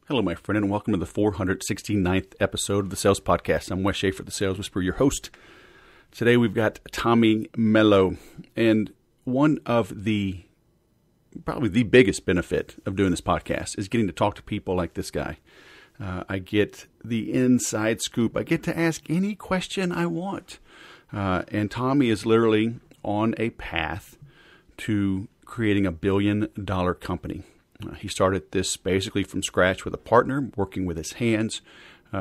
Hello, my friend, and welcome to the 469th episode of the Sales Podcast. I'm Wes Schaefer, the Sales Whisperer, your host. Today we've got Tommy Mello, and one of the, probably the biggest benefit of doing this podcast is getting to talk to people like this guy. I get the inside scoop. I get to ask any question I want. And Tommy is literally on a path to creating $1 billion company. He started this basically from scratch with a partner, working with his hands.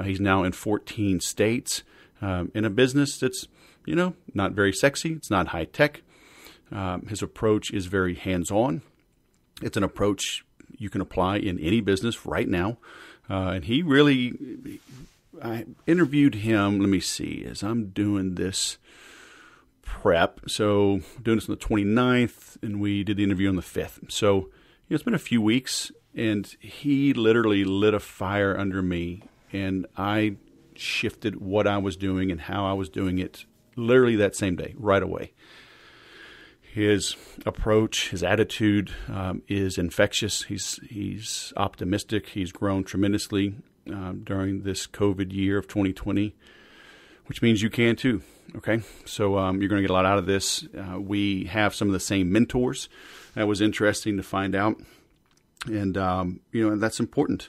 He's now in 14 states in a business that's, not very sexy. It's not high tech. His approach is very hands-on. It's an approach you can apply in any business right now. And he really, I interviewed him, let me see, as I'm doing this prep. So doing this on the 29th, and we did the interview on the 5th. So it's been a few weeks, and he literally lit a fire under me, and I shifted what I was doing and how I was doing it literally that same day, right away. His approach, his attitude is infectious. He's optimistic. He's grown tremendously during this COVID year of 2020, which means you can too. Okay, so you're going to get a lot out of this. We have some of the same mentors. That was interesting to find out. And, and that's important.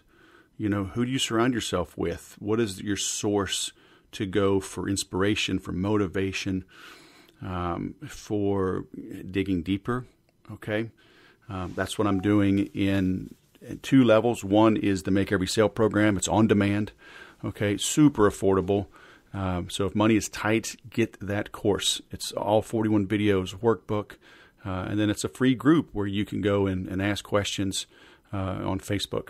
Who do you surround yourself with? What is your source to go for inspiration, for motivation, for digging deeper? Okay, that's what I'm doing in two levels. One is the Make Every Sale program. It's on demand. Okay, super affordable. So if money is tight, get that course. It's all 41 videos, workbook, and then it's a free group where you can go and ask questions on Facebook.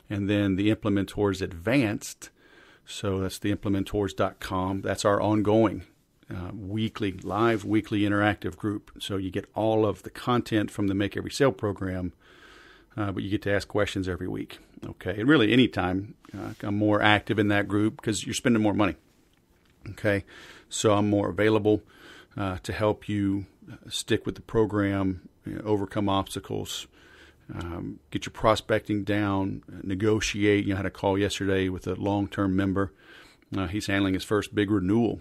And then the Implementors Advanced, so that's the implementors.com. That's our ongoing weekly interactive group. So you get all of the content from the Make Every Sale program, but you get to ask questions every week. Okay, and really anytime I'm more active in that group because you're spending more money. Okay, so I'm more available to help you stick with the program, overcome obstacles, get your prospecting down, negotiate. I had a call yesterday with a long-term member. He's handling his first big renewal,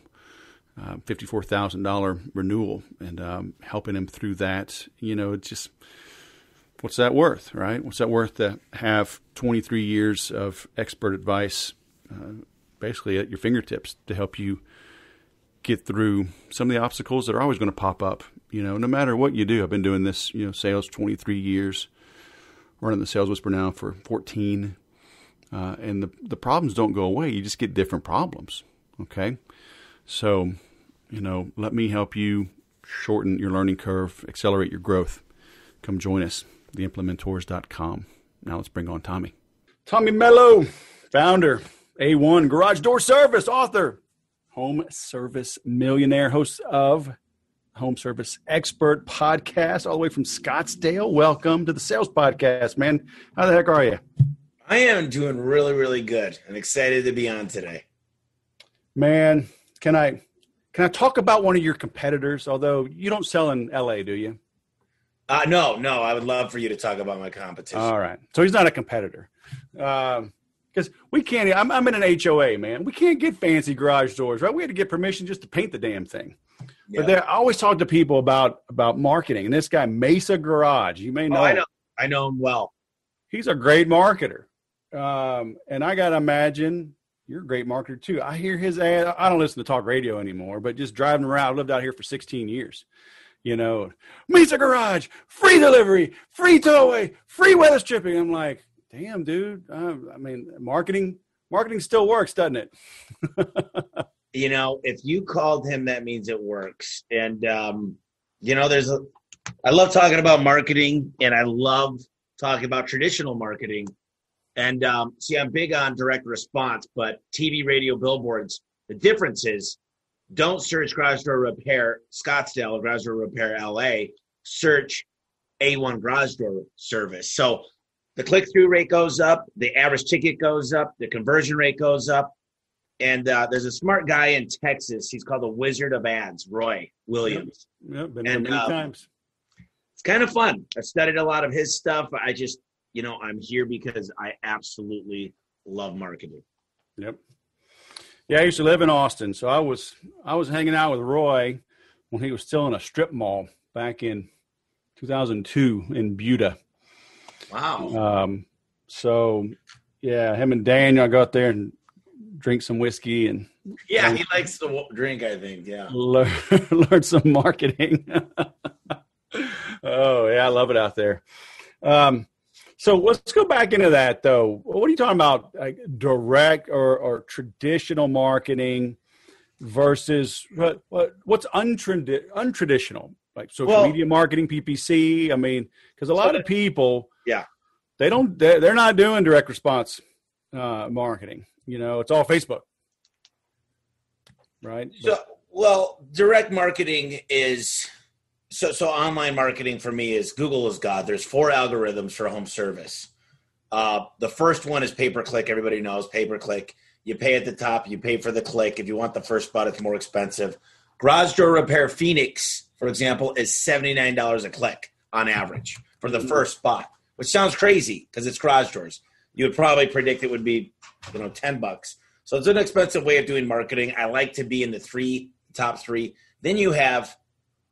$54,000 renewal, and helping him through that. It's just, what's that worth, right? What's that worth to have 23 years of expert advice basically at your fingertips to help you get through some of the obstacles that are always going to pop up, no matter what you do. I've been doing this, sales 23 years, running the Sales Whisper now for 14. And the problems don't go away. You just get different problems. Okay. So, let me help you shorten your learning curve, accelerate your growth. Come join us, theimplementors.com. Now let's bring on Tommy. Tommy Mello, founder, A1 Garage Door Service, author, Home Service Millionaire, host of Home Service Expert podcast, all the way from Scottsdale. Welcome to the Sales Podcast, man. How the heck are you? I am doing really, really good. I'm excited to be on today. Man, can I talk about one of your competitors? Although you don't sell in LA, do you? No. I would love for you to talk about my competition. All right. So he's not a competitor. Because we can't, I'm in an HOA, man. We can't get fancy garage doors, right? We had to get permission just to paint the damn thing. Yeah. But I always talk to people about marketing. And this guy, Mesa Garage, you may know. Oh, I know him well. He's a great marketer. And I got to imagine you're a great marketer too. I hear his ad. I don't listen to talk radio anymore, but just driving around, I lived out here for 16 years. Mesa Garage, free delivery, free tow away, free weather stripping. I'm like, damn, dude. Marketing still works, doesn't it? If you called him, that means it works. And, I love talking about marketing, and I love talking about traditional marketing. And I'm big on direct response, but TV, radio, billboards, the difference is don't search garage door repair Scottsdale or garage door repair LA. Search A1 garage door service. So the click-through rate goes up, the average ticket goes up, the conversion rate goes up. And there's a smart guy in Texas. He's called the Wizard of Ads, Roy Williams. Yep, been there many times. It's kind of fun. I've studied a lot of his stuff. I just I'm here because I absolutely love marketing. Yep. Yeah, I used to live in Austin, so I was hanging out with Roy when he was still in a strip mall back in 2002 in Buda. Wow. So yeah, him and Daniel, I go out there and drink some whiskey and Yeah, he likes to drink, I think. Yeah. learn some marketing. Oh yeah, I love it out there. So let's go back into that though. What are you talking about? Like direct or traditional marketing versus what's untraditional? Like social media marketing, PPC. I mean, because a lot of people, yeah, they're not doing direct response marketing. It's all Facebook, right? Direct marketing is so online marketing for me is Google is God. There's 4 algorithms for home service. The first one is pay-per-click. Everybody knows pay-per-click. You pay at the top. You pay for the click. If you want the first spot, it's more expensive. Garage door repair Phoenix, for example, is $79 a click on average for the first spot, which sounds crazy because it's garage doors. You would probably predict it would be, $10. So it's an expensive way of doing marketing. I like to be in the top three. Then you have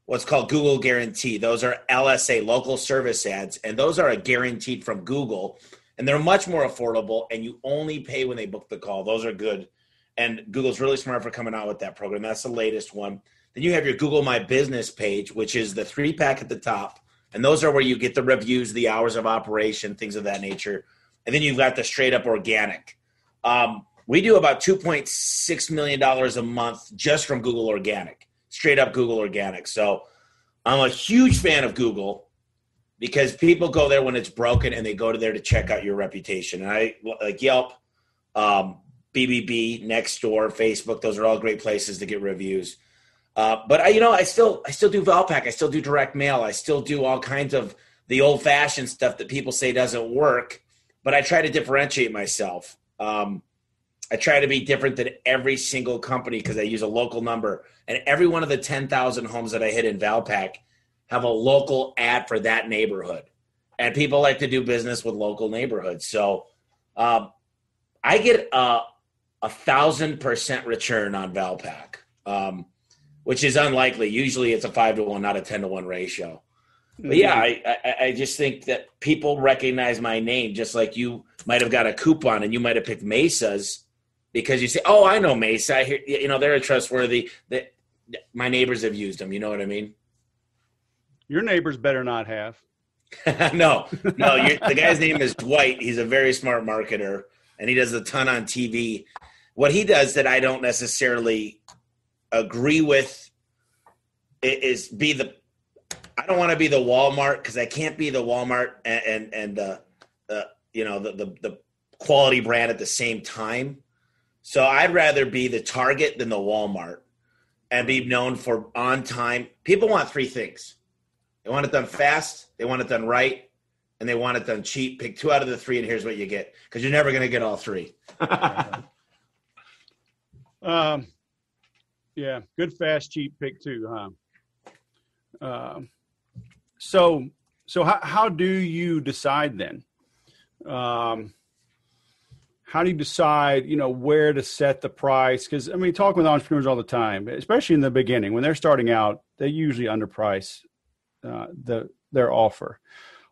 what's called Google Guarantee. Those are LSA, local service ads, and those are guaranteed from Google, and they're much more affordable, and you only pay when they book the call. Those are good, and Google's really smart for coming out with that program. That's the latest one. Then you have your Google My Business page, which is the 3-pack at the top, and those are where you get the reviews, the hours of operation, things of that nature. And then you've got the straight-up organic. We do about $2.6 million a month just from Google Organic, straight up Google Organic. So I'm a huge fan of Google because people go there when it's broken and they go to there to check out your reputation. And I like Yelp, BBB, Nextdoor, Facebook. Those are all great places to get reviews. But I still do Valpak. I still do direct mail. I still do all kinds of the old fashioned stuff that people say doesn't work, but I try to differentiate myself. I try to be different than every single company because I use a local number. And every one of the 10,000 homes that I hit in Valpak have a local ad for that neighborhood. And people like to do business with local neighborhoods. So I get 1,000% return on Valpak, which is unlikely. Usually it's a 5-to-1, not a 10-to-1 ratio. But yeah, I just think that people recognize my name, just like you might have got a coupon and you might have picked Mesa's because you say, "Oh, I know Mesa. I hear, they're trustworthy. That my neighbors have used them." You know what I mean? Your neighbors better not have. No. The guy's name is Dwight. He's a very smart marketer, and he does a ton on TV. What he does that I don't necessarily agree with is I don't want to be the Walmart because I can't be the Walmart and the quality brand at the same time. So I'd rather be the Target than the Walmart and be known for on time. People want 3 things. They want it done fast, they want it done right, and they want it done cheap. Pick 2 out of the 3 and here's what you get because you're never going to get all 3. Yeah, good, fast, cheap, pick 2, huh? So how do you decide then? How do you decide, where to set the price? Because, talking with entrepreneurs all the time, especially in the beginning, when they're starting out, they usually underprice their offer.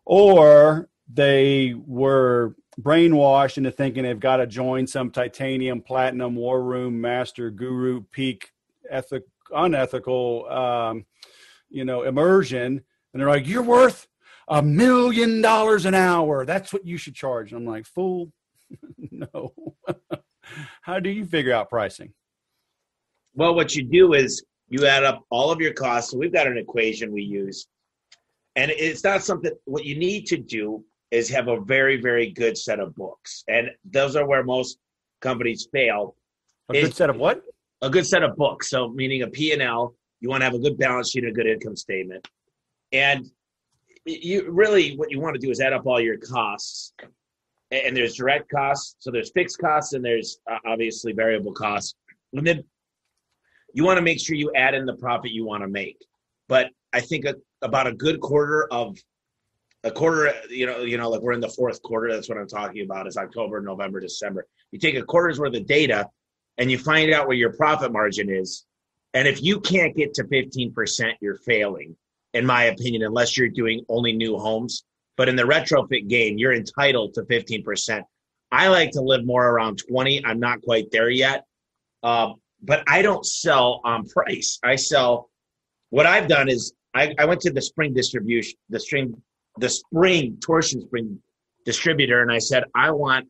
Or they were brainwashed into thinking they've got to join some titanium, platinum, war room, master, guru, peak, unethical, immersion. And they're like, "You're worth $1 million an hour. That's what you should charge." And I'm like, fool. No. How do you figure out pricing? Well, what you do is you add up all of your costs. So we've got an equation we use. And it's not something, what you need to do is have a very, very good set of books. And those are where most companies fail. A good set of what? A good set of books. So meaning a P&L, you want to have a good balance sheet, a good income statement. And you really, what you want to do is add up all your costs. And there's direct costs. So there's fixed costs and there's obviously variable costs. And then you want to make sure you add in the profit you want to make. But I think about a good quarter of a quarter, like we're in the fourth quarter. That's what I'm talking about is October, November, December. You take a quarter's worth of data and you find out where your profit margin is. And if you can't get to 15%, you're failing, in my opinion, unless you're doing only new homes. But in the retrofit game, you're entitled to 15%. I like to live more around 20. I'm not quite there yet. But I don't sell on price. What I've done is I went to the spring distribution, the spring torsion spring distributor, and I said, I want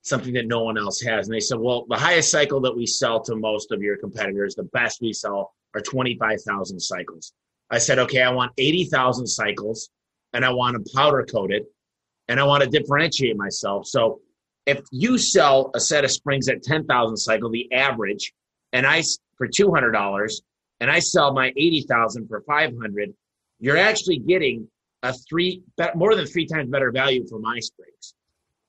something that no one else has. And they said, well, the highest cycle that we sell to most of your competitors, the best we sell are 25,000 cycles. I said, okay, I want 80,000 cycles, and I want them powder coated, and I want to differentiate myself. So if you sell a set of springs at 10,000 cycle, the average, and for $200, and I sell my 80,000 for 500, you're actually getting more than 3 times better value for my springs.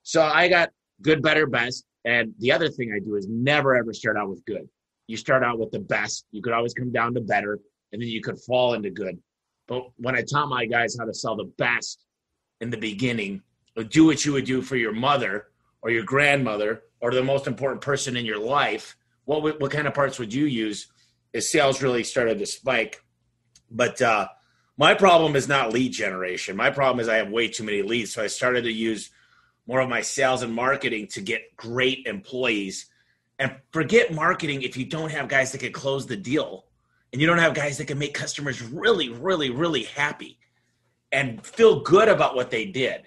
So I got good, better, best. And the other thing I do is never, ever start out with good. You start out with the best. You could always come down to better, and then you could fall into good. But when I taught my guys how to sell the best in the beginning, do what you would do for your mother or your grandmother or the most important person in your life, what kind of parts would you use? Is sales really started to spike. But my problem is not lead generation. My problem is I have way too many leads. So I started to use more of my sales and marketing to get great employees. And forget marketing if you don't have guys that can close the deal and you don't have guys that can make customers really, really, really happy and feel good about what they did.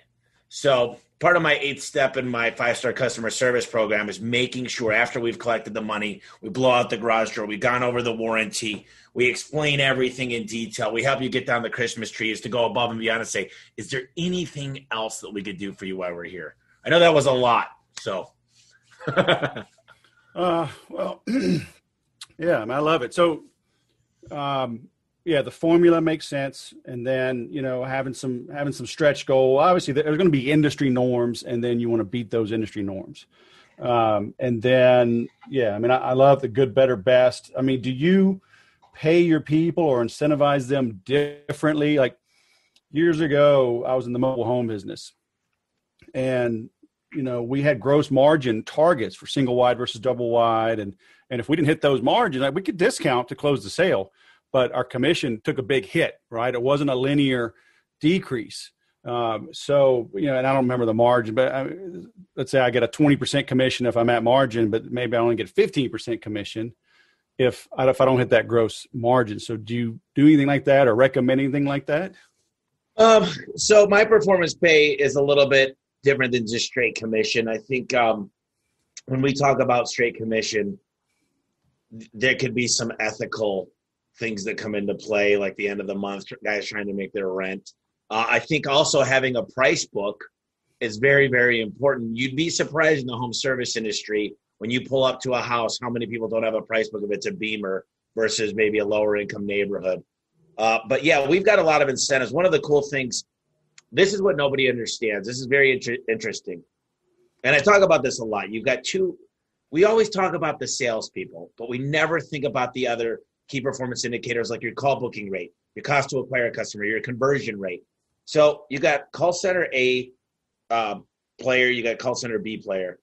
So part of my 8th step in my 5-star customer service program is making sure after we've collected the money, we blow out the garage door, we've gone over the warranty, we explain everything in detail, we help you get down the Christmas tree, is to go above and beyond and say, is there anything else that we could do for you while we're here? I know that was a lot, so. Well, yeah, I love it. So, the formula makes sense. And then, having some stretch goal, obviously there's going to be industry norms, and then you want to beat those industry norms. And then, I love the good, better, best. I mean, do you pay your people or incentivize them differently? Like years ago, I was in the mobile home business, and, we had gross margin targets for single wide versus double wide. And if we didn't hit those margins, we could discount to close the sale, but our commission took a big hit, right? It wasn't a linear decrease. And I don't remember the margin, but let's say I get a 20% commission if I'm at margin, but maybe I only get 15% commission if I don't hit that gross margin. So do you do anything like that or recommend anything like that? So my performance pay is a little bit different than just straight commission. I think when we talk about straight commission, there could be some ethical things that come into play, like the end of the month, guys trying to make their rent. I think also having a price book is very, very important. You'd be surprised in the home service industry when you pull up to a house, how many people don't have a price book if it's a Beamer versus maybe a lower income neighborhood. But yeah, we've got a lot of incentives. One of the cool things, this is what nobody understands. This is very interesting. And I talk about this a lot. You've got we always talk about the salespeople, but we never think about the other key performance indicators like your call booking rate, your cost to acquire a customer, your conversion rate. So you got call center A player, you got call center B player.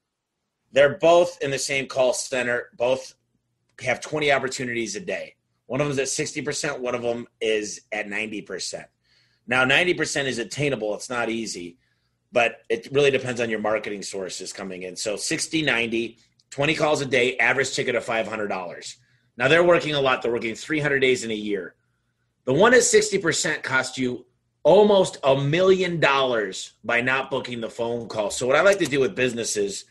They're both in the same call center, both have 20 opportunities a day. One of them is at 60%, one of them is at 90%. Now, 90% is attainable. It's not easy, but it really depends on your marketing sources coming in. So 60, 90, 20 calls a day, average ticket of $500. Now, they're working a lot. They're working 300 days in a year. The one at 60% cost you almost $1 million by not booking the phone call. So what I like to do with businesses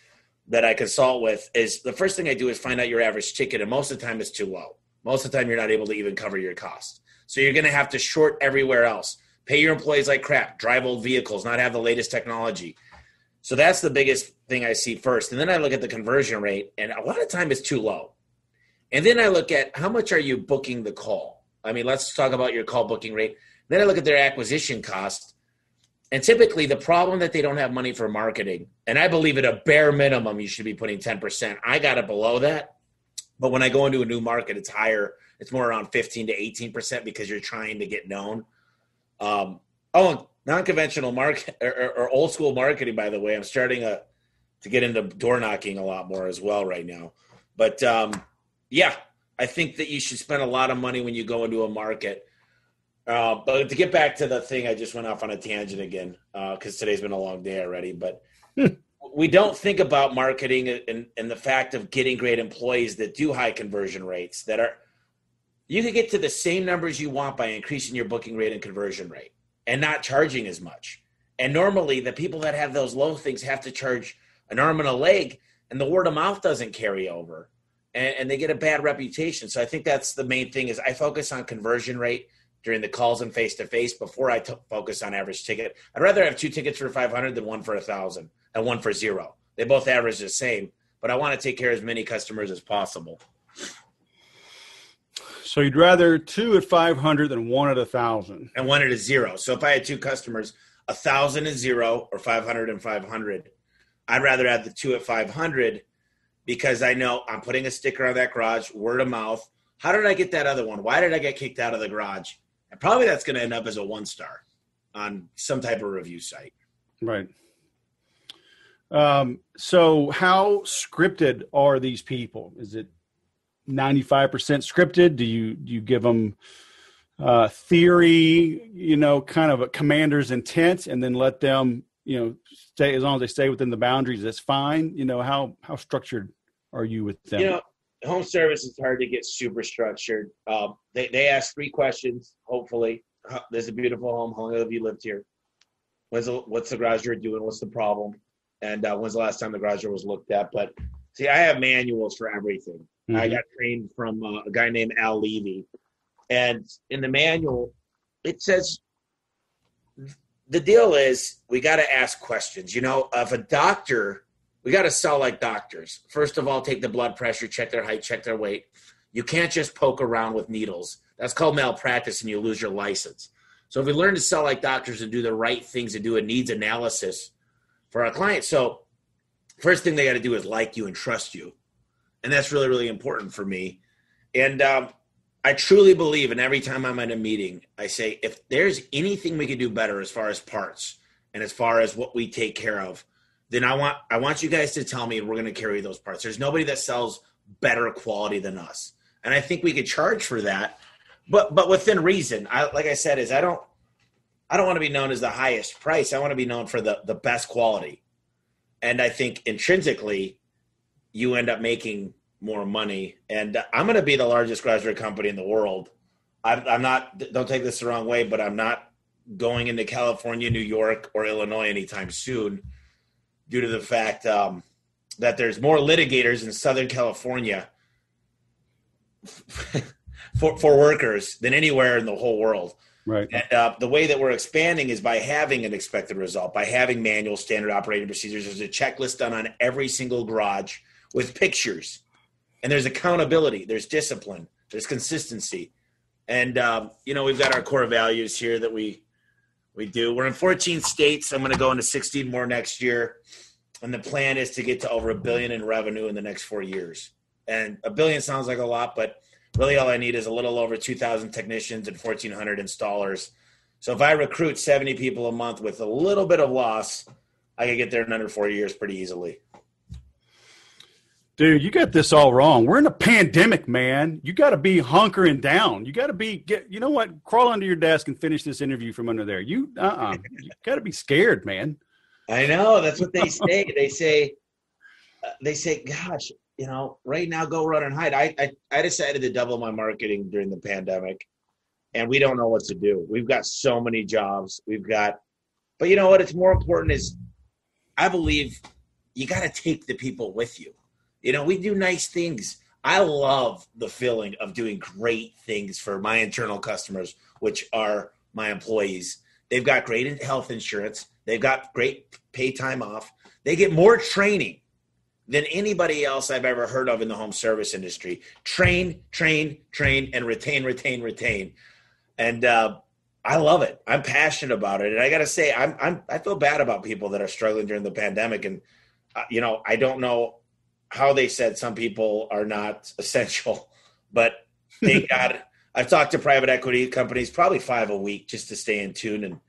that I consult with is the first thing I do is find out your average ticket, and most of the time it's too low. Most of the time you're not able to even cover your costs. So you're going to have to short everywhere else. Pay your employees like crap, drive old vehicles, not have the latest technology. So that's the biggest thing I see first. And then I look at the conversion rate, and a lot of time it's too low. And then I look at how much are you booking the call? I mean, let's talk about your call booking rate. Then I look at their acquisition cost. And typically the problem that they don't have money for marketing, and I believe at a bare minimum you should be putting 10%. I got it below that. But when I go into a new market, it's higher. It's more around 15 to 18% because you're trying to get known. And non-conventional market or old school marketing, by the way. I'm starting to get into door knocking a lot more as well right now. But yeah, I think that you should spend a lot of money when you go into a market. But to get back to the thing, I just went off on a tangent again because today's been a long day already. But we don't think about marketing and the fact of getting great employees that do high conversion rates that are, you could get to the same numbers you want by increasing your booking rate and conversion rate and not charging as much. And normally the people that have those low things have to charge an arm and a leg, and the word of mouth doesn't carry over, and they get a bad reputation. So I think that's the main thing is I focus on conversion rate during the calls and face-to-face before I focus on average ticket. I'd rather have 2 tickets for 500 than 1 for 1,000 and 1 for 0. They both average the same, but I want to take care of as many customers as possible. So you'd rather 2 at 500 than 1 at 1,000. And 1 at 0. So if I had 2 customers, 1,000 at 0 or 500 and 500, I'd rather have the 2 at 500 because I know I'm putting a sticker on that garage, word of mouth. How did I get that other one? Why did I get kicked out of the garage? And probably that's going to end up as a 1-star on some type of review site. Right. So how scripted are these people? Is it 95% scripted? Do you give them theory, kind of a commander's intent, and then let them, stay, as long as they stay within the boundaries, that's fine. How structured are you with them? Home service is hard to get super structured. They ask 3 questions, hopefully. There's a beautiful home. How long have you lived here? What's the garage door doing? What's the problem? And when's the last time the garage door was looked at? But see, I have manuals for everything. Mm-hmm. I got trained from a guy named Al Levy. And in the manual, it says the deal is we got to ask questions. Of a doctor, we got to sell like doctors. First of all, take the blood pressure, check their height, check their weight. You can't just poke around with needles. That's called malpractice, and you lose your license. So if we learn to sell like doctors and do the right things and do a needs analysis for our clients. So first thing they got to do is like you and trust you. And that's really, really important for me. And I truly believe, and every time I'm at a meeting, I say, if there's anything we can do better as far as parts and as far as what we take care of, then I want you guys to tell me, and we're going to carry those parts. There's nobody that sells better quality than us. And I think we could charge for that, but within reason. Like I said, I don't want to be known as the highest price. I want to be known for the best quality. And I think intrinsically, you end up making more money. And I'm going to be the largest garage door company in the world. I'm not, don't take this the wrong way, but I'm not going into California, New York, or Illinois anytime soon due to the fact that there's more litigators in Southern California for workers than anywhere in the whole world. Right. And the way that we're expanding is by having an expected result, by having manual standard operating procedures. There's a checklist done on every single garage with pictures. And there's accountability, there's discipline, there's consistency. And, we've got our core values here that we do. We're in 14 states. I'm going to go into 16 more next year. And the plan is to get to over $1 billion in revenue in the next 4 years. And $1 billion sounds like a lot, but really all I need is a little over 2,000 technicians and 1,400 installers. So if I recruit 70 people a month with a little bit of loss, I can get there in under 4 years pretty easily. Dude, you got this all wrong. We're in a pandemic, man. You got to be hunkering down. You got to you know what? Crawl under your desk and finish this interview from under there. You got to be scared, man. I know. That's what they say. They say, gosh, right now, go run and hide. I decided to double my marketing during the pandemic, and we don't know what to do. We've got so many jobs. But you know what? It's more important is I believe you got to take the people with you. We do nice things. I love the feeling of doing great things for my internal customers, which are my employees. They've got great health insurance. They've got great paid time off. They get more training than anybody else I've ever heard of in the home service industry. Train, and retain. And I love it. I'm passionate about it. And I got to say, I feel bad about people that are struggling during the pandemic. And, I don't know how they said some people are not essential, but thank God. I've talked to private equity companies, probably 5 a week, just to stay in tune. And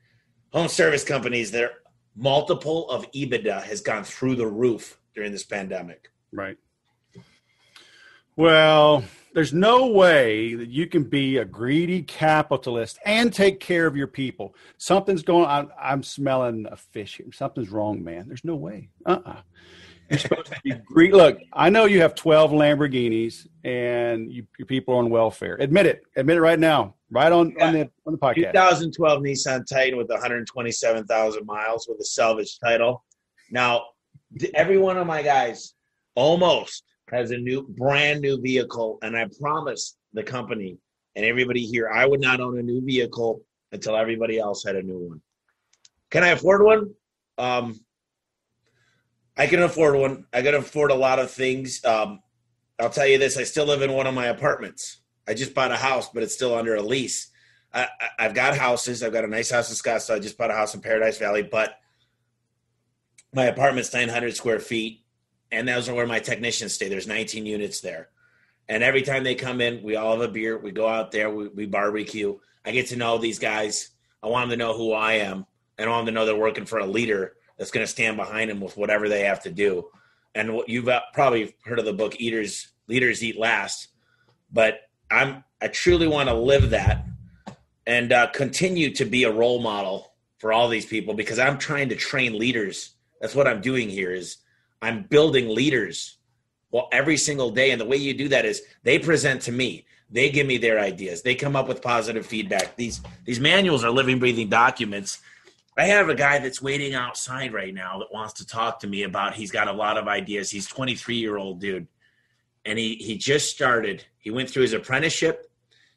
home service companies, their multiple of EBITDA has gone through the roof during this pandemic. Right. Well, there's no way that you can be a greedy capitalist and take care of your people. Something's going on. I'm smelling a fish here. Something's wrong, man. There's no way. You're supposed to be greedy. Look, I know you have 12 Lamborghinis and your people are on welfare. Admit it. Admit it right now. Right on the podcast. 2012 Nissan Titan with 127,000 miles with a salvage title. Now, every one of my guys almost has a brand new vehicle, and I promised the company and everybody here I would not own a new vehicle until everybody else had a new one. Can I afford one? I can afford one. I can afford a lot of things. I'll tell you this, I still live in one of my apartments. I just bought a house, but it's still under a lease. I've got houses. I've got a nice house in Scottsdale. I just bought a house in Paradise Valley, but my apartment's 900 square feet, and those are where my technicians stay. There's 19 units there. And every time they come in, we all have a beer. We go out there. We barbecue. I get to know these guys. I want them to know who I am. And I want them to know they're working for a leader that's going to stand behind them with whatever they have to do. And you've probably heard of the book Leaders Eat Last. But I truly want to live that and continue to be a role model for all these people, because I'm trying to train leaders. That's what I'm doing here is I'm building leaders every single day. And the way you do that is they present to me. They give me their ideas. They come up with positive feedback. These manuals are living, breathing documents. I have a guy that's waiting outside right now that wants to talk to me about, he's got a lot of ideas. He's a 23-year-old dude. And he just started. He went through his apprenticeship.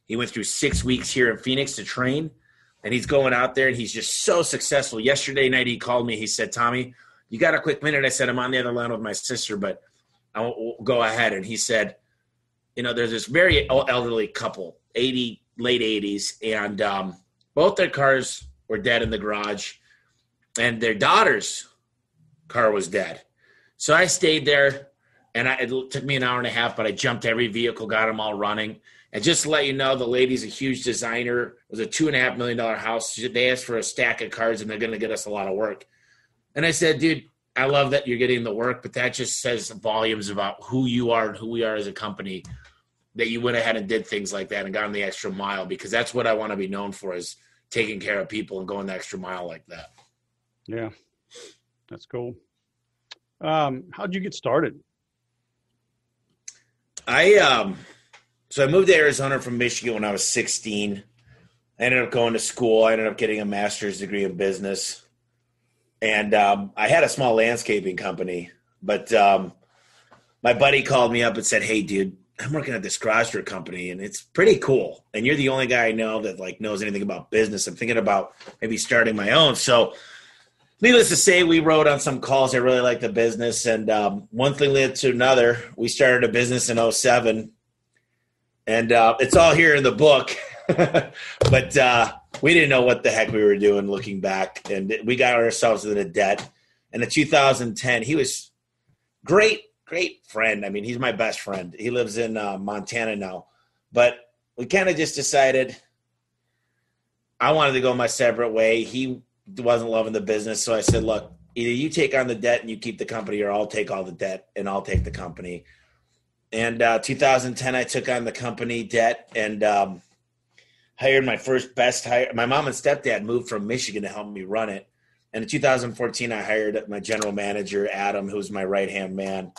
He went through 6 weeks here in Phoenix to train. And he's going out there, and he's just so successful. Yesterday night he called me. He said, Tommy, you got a quick minute? I said, I'm on the other line with my sister, but I won't go ahead. And he said, there's this very elderly couple, late 80s, and both their cars were dead in the garage, and their daughter's car was dead. So I stayed there, and it took me an hour and a half, but I jumped every vehicle, got them all running. And just to let you know, the lady's a huge designer. It was a $2.5 million house. They asked for a stack of cars, and they're going to get us a lot of work. And I said, dude, I love that you're getting the work, but that just says volumes about who you are and who we are as a company, that you went ahead and did things like that and gone the extra mile, because that's what I want to be known for, is taking care of people and going the extra mile like that. Yeah, that's cool. How'd you get started? So I moved to Arizona from Michigan when I was 16. I ended up going to school. I ended up getting a master's degree in business. And I had a small landscaping company, but my buddy called me up and said, hey, dude, I'm working at this garage door company, and it's pretty cool. And you're the only guy I know that knows anything about business. I'm thinking about maybe starting my own. So needless to say, we wrote on some calls. I really liked the business. And one thing led to another. We started a business in 2007. And it's all here in the book. But we didn't know what the heck we were doing looking back. And we got ourselves into debt. And in 2010, he was great friend. I mean, he's my best friend. He lives in Montana now. But we kind of just decided I wanted to go my separate way. He wasn't loving the business. So I said, look, either you take on the debt and you keep the company, or I'll take all the debt and I'll take the company. And 2010, I took on the company debt and hired my first best hire. My mom and stepdad moved from Michigan to help me run it. And in 2014, I hired my general manager, Adam, who was my right-hand man.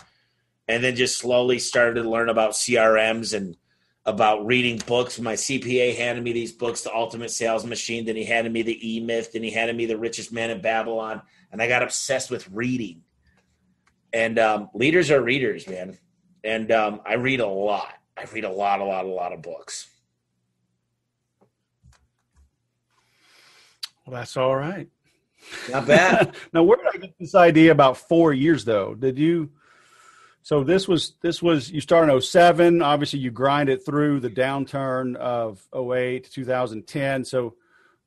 And then just slowly started to learn about CRMs and about reading books. My CPA handed me these books, The Ultimate Sales Machine. Then he handed me the E-Myth. Then he handed me The Richest Man in Babylon. And I got obsessed with reading. And leaders are readers, man. And I read a lot. I read a lot of books. Well, that's all right. Not bad. Now, where did I get this idea about 4 years, though? Did you – so this was you started in 07. Obviously, you grinded through the downturn of 08 to 2010. So,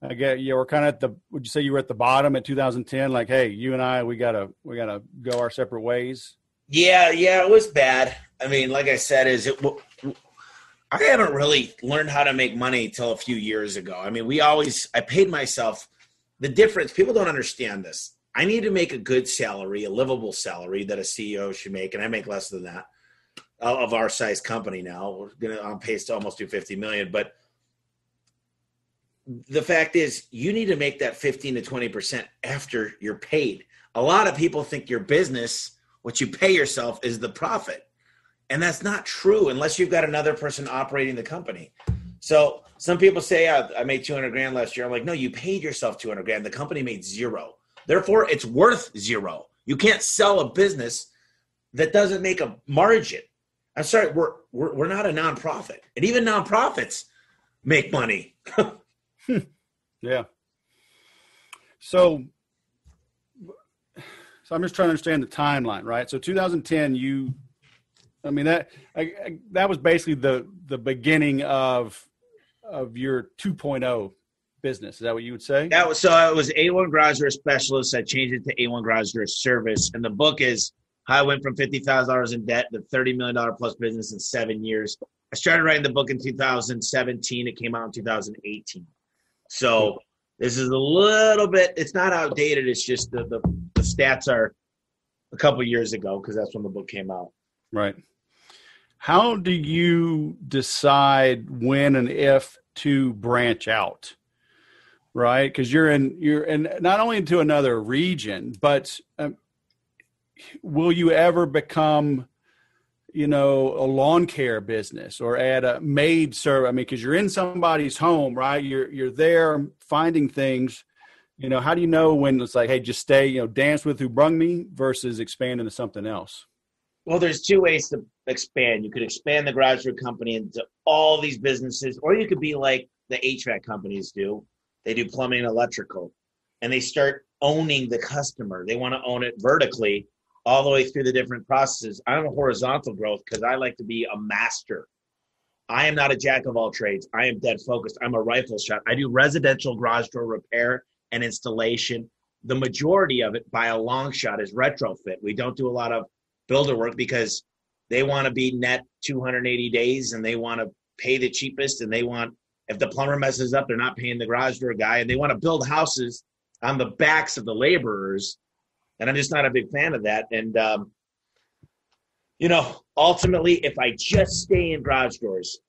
I get you were kind of at the – would you say you were at the bottom at 2010? Like, hey, you and I, we gotta go our separate ways? Yeah, it was bad. I mean, like I said, I haven't really learned how to make money till a few years ago. I mean, I paid myself the difference, people don't understand this. I need to make a good salary, a livable salary that a CEO should make, and I make less than that of our size company now. We're on pace to almost do 50 million. But the fact is, you need to make that 15 to 20% after you're paid. A lot of people think your business, what you pay yourself, is the profit. And that's not true unless you've got another person operating the company. So some people say, I made 200 grand last year. I'm like, no, you paid yourself 200 grand. The company made zero. Therefore, it's worth zero. You can't sell a business that doesn't make a margin. I'm sorry, we're not a nonprofit. And even nonprofits make money. Yeah. So I'm just trying to understand the timeline, right? So 2010, that was basically the beginning of your 2.0 business. Is that what you would say? It was A1 Garage Door Specialist. I changed it to A1 Garage Door Service. And the book is how I went from $50,000 in debt to $30 million plus business in 7 years. I started writing the book in 2017. It came out in 2018. So this is a little bit, it's not outdated. It's just the stats are a couple years ago because that's when the book came out. Right. How do you decide when and if to branch out? Right, because you're in not only into another region, but will you ever become, a lawn care business or add a maid service? I mean, because you're in somebody's home, right? You're there finding things. How do you know when it's like, hey, just stay, dance with who brung me versus expand into something else? Well, there's two ways to expand. You could expand the garage door company into all these businesses, or you could be like the HVAC companies do. They do plumbing and electrical, and they start owning the customer. They want to own it vertically all the way through the different processes. I'm a horizontal growth because I like to be a master. I am not a jack of all trades. I am dead focused. I'm a rifle shot. I do residential garage door repair and installation. The majority of it by a long shot is retrofit. We don't do a lot of builder work because they want to be net 280 days and they want to pay the cheapest, and they want, if the plumber messes up, they're not paying the garage door guy, and they want to build houses on the backs of the laborers. And I'm just not a big fan of that. And, ultimately, if I just stay in garage doors,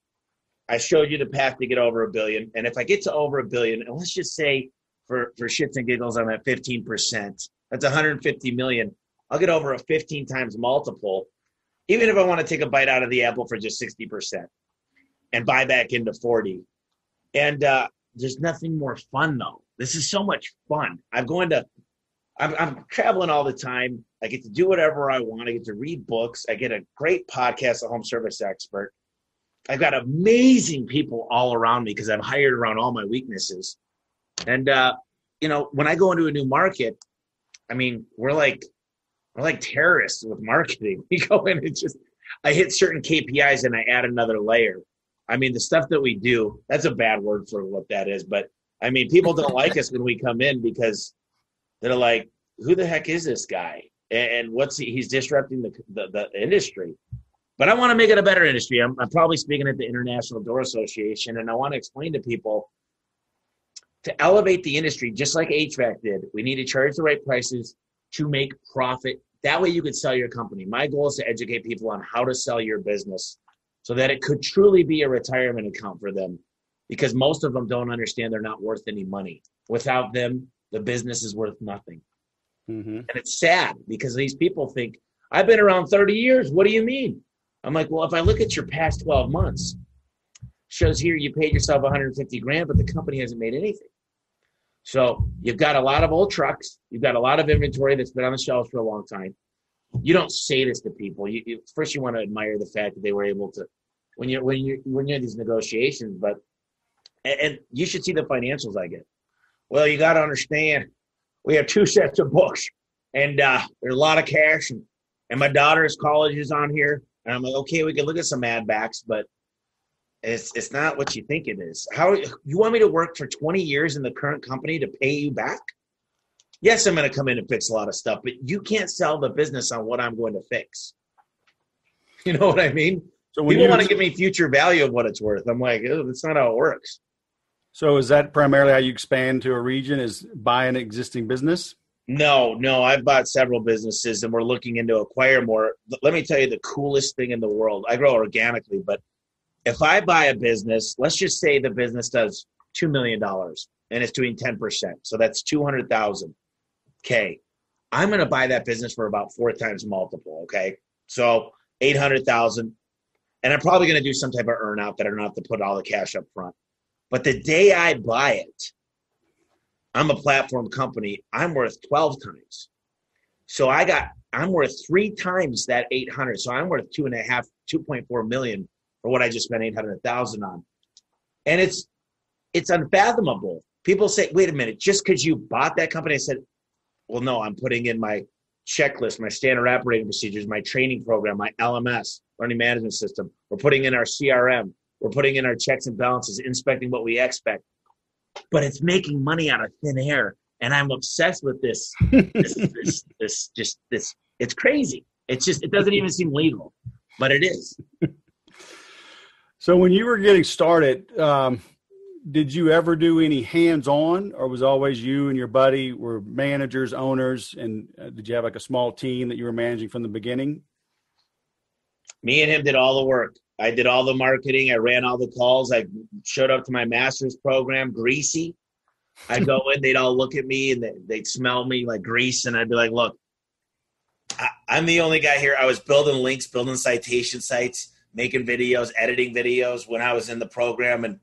I showed you the path to get over $1 billion. And if I get to over $1 billion, and let's just say for shits and giggles, I'm at 15%, that's $150 million. I'll get over a 15 times multiple, even if I want to take a bite out of the apple for just 60% and buy back into 40. And there's nothing more fun, though. This is so much fun. I'm traveling all the time. I get to do whatever I want. I get to read books. I get a great podcast, A Home Service Expert. I've got amazing people all around me because I'm hired around all my weaknesses. And, when I go into a new market, I mean, we're like terrorists with marketing. We go in and I hit certain KPIs and I add another layer. I mean, the stuff that we do, that's a bad word for what that is. But I mean, people don't like us when we come in because they're like, who the heck is this guy? And he's disrupting the industry. But I want to make it a better industry. I'm probably speaking at the International Door Association, and I want to explain to people to elevate the industry, just like HVAC did. We need to charge the right prices to make profit. That way you could sell your company. My goal is to educate people on how to sell your business so that it could truly be a retirement account for them, because most of them don't understand they're not worth any money. Without them, the business is worth nothing. Mm-hmm. And it's sad because these people think, I've been around 30 years. What do you mean? I'm like, well, if I look at your past 12 months, shows here you paid yourself 150 grand, but the company hasn't made anything. So you've got a lot of old trucks. You've got a lot of inventory that's been on the shelves for a long time. You don't say this to people. First, you want to admire the fact that they were able to, when you're in these negotiations. But and you should see the financials I get. Well, you got to understand, we have 2 sets of books, and there's a lot of cash, and my daughter's college is on here. And I'm like, okay, we can look at some ad backs, but it's not what you think it is. How you want me to work for 20 years in the current company to pay you back? Yes, I'm going to come in and fix a lot of stuff, but you can't sell the business on what I'm going to fix. You know what I mean? So when people want to give me future value of what it's worth, I'm like, oh, that's not how it works. So is that primarily how you expand to a region, is buy an existing business? No, I've bought several businesses and we're looking into acquire more. Let me tell you the coolest thing in the world. I grow organically, but if I buy a business, let's just say the business does $2 million and it's doing 10%. So that's 200,000. Okay. I'm going to buy that business for about 4 times multiple. Okay. So 800,000. And I'm probably going to do some type of earn out that I don't have to put all the cash up front. But the day I buy it, I'm a platform company. I'm worth 12 times. So I'm worth 3 times that 800. So I'm worth 2.4 million for what I just spent 800,000 on. And it's unfathomable. People say, wait a minute, just because you bought that company. I said, well, no, I'm putting in my checklist, my standard operating procedures, my training program, my LMS, learning management system. We're putting in our CRM. We're putting in our checks and balances, inspecting what we expect. But it's making money out of thin air. And I'm obsessed with this. It's crazy. It doesn't even seem legal, but it is. So when you were getting started, did you ever do any hands-on, or was always you and your buddy were managers, owners, and did you have like a small team that you were managing from the beginning? Me and him did all the work. I did all the marketing. I ran all the calls. I showed up to my master's program, greasy. I'd go in, they'd all look at me, and they'd smell me like grease, and I'd be like, look, I'm the only guy here. I was building links, building citation sites, making videos, editing videos when I was in the program. And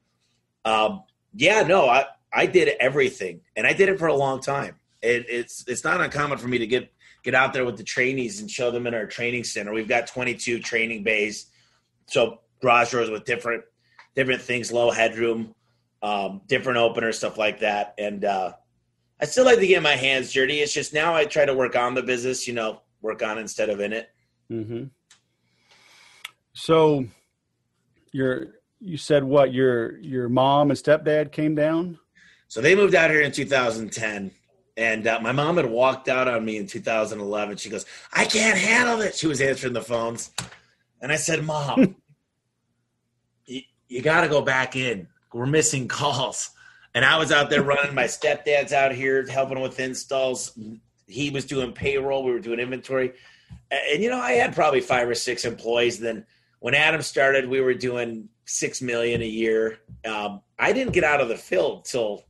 I did everything, and I did it for a long time. It's not uncommon for me to get out there with the trainees and show them in our training center. We've got 22 training bays, so garage doors with different things, low headroom, different openers, stuff like that. And I still like to get my hands dirty. It's just now I try to work on the business, work on instead of in it. Mm-hmm. So you said what, your mom and stepdad came down? So they moved out here in 2010, and my mom had walked out on me in 2011. She goes, I can't handle it. She was answering the phones. And I said, Mom, you got to go back in. We're missing calls. And I was out there running. My stepdad's out here helping with installs. He was doing payroll. We were doing inventory. And, I had probably 5 or 6 employees. Then when Adam started, we were doing $6 million a year. I didn't get out of the field till